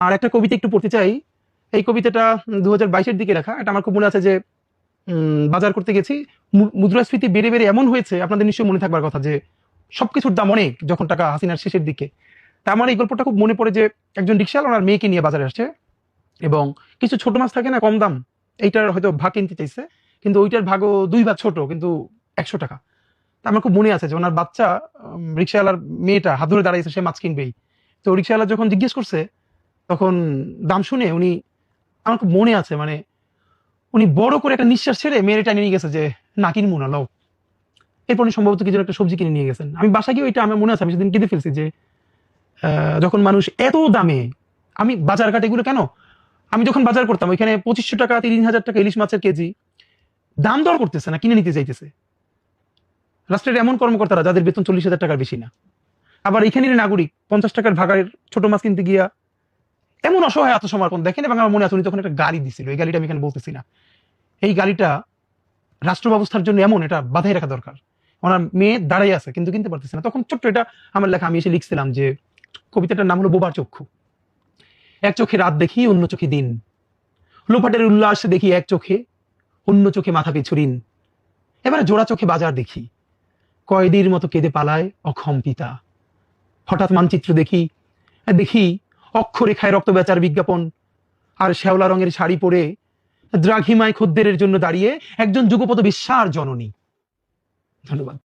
আর একটা কবিতা একটু পড়তে চাই। এই কবিতাটা 2022-এর দিকে লেখা। এটা আমার খুব মনে আছে যে বাজার করতে গেছি, মুদ্রাস্ফীতি বেড়ে বেড়ে এমন হয়েছে, আপনাদের নিশ্চয়ই মনে থাকবার কথা, যে সবকিছুর দাম অনেক যখন টাকা হাসিনার শেষের দিকে। তা আমার এই গল্পটা খুব মনে পড়ে যে একজন রিক্সাওয়ালা ওনার মেয়েকে নিয়ে বাজারে আসছে, এবং কিছু ছোট মাছ থাকে না কম দাম, এইটার হয়তো ভাগ কিনতে চাইছে, কিন্তু ওইটার ভাগও 2 ভাগ ছোট, কিন্তু 100 টাকা। তা আমার খুব মনে আছে যে ওনার বাচ্চা, রিক্সাওয়ালার মেয়েটা হাত ধরে দাঁড়াইছে, সে মাছ কিনবেই। তো রিক্সাওয়ালা যখন জিজ্ঞেস করছে, তখন দাম শুনে উনি, আমার খুব মনে আছে, মানে উনি বড় করে একটা নিঃশ্বাস ছেড়ে মেয়ের টানিয়ে নিয়ে গেছে যে না কিনবো না, লও। এরপর উনি সম্ভবত কিছু একটা সবজি কিনে নিয়ে গেছেন। আমি বাসা গিয়ে ওইটা আমার মনে আছে, আমি সেদিন কেঁদে ফেলছি যে যখন মানুষ এত দামে, আমি বাজার ঘাট এগুলো কেন, আমি যখন বাজার করতাম ওইখানে 2500 টাকা 3000 টাকা ইলিশ মাছের কেজি, দাম দর করতেছে না, কিনে নিতে চাইতেছে রাষ্ট্রের এমন কর্মকর্তারা যাদের বেতন 40,000 টাকার বেশি না। আবার এখানের নাগরিক 50 টাকার ভাগাড়ের ছোট মাছ কিনতে গিয়া এমন অসহায় আত্মসমর্পণ দেখেন। এবং আমার মনে আছে উনি তখন একটা গাড়ি দিছিল, এই গাড়িটা আমি এখানে বলতেছি না, এই গাড়িটা রাষ্ট্র ব্যবস্থার জন্য এমন, এটা বাধাই রাখা দরকার। ওনার মেয়ে দাঁড়াই আছে কিন্তু কিনতে পারতেছে না। তখন ছোট্ট এটা আমার লেখা, আমি এসে লিখছিলাম যে কবিতাটার নাম হলো বোবার চক্ষু। এক চোখে রাত দেখি, অন্য চোখে দিন, লোপাটের উল্লাস দেখি এক চোখে, অন্য চোখে মাথা পিছু ঋণ। এবারে জোড়া চোখে বাজার দেখি, কয়েদির মতো কেঁদে পালায় অক্ষম পিতা। হঠাৎ মানচিত্র দেখি, দেখি অক্ষরেখায় রক্ত বেচার বিজ্ঞাপন, আর শ্যাওলা রঙের শাড়ি পরে দ্রাঘিমায় খদ্দেরের জন্য দাঁড়িয়ে একজন যুগপত বিশ্বার জননী। ধন্যবাদ।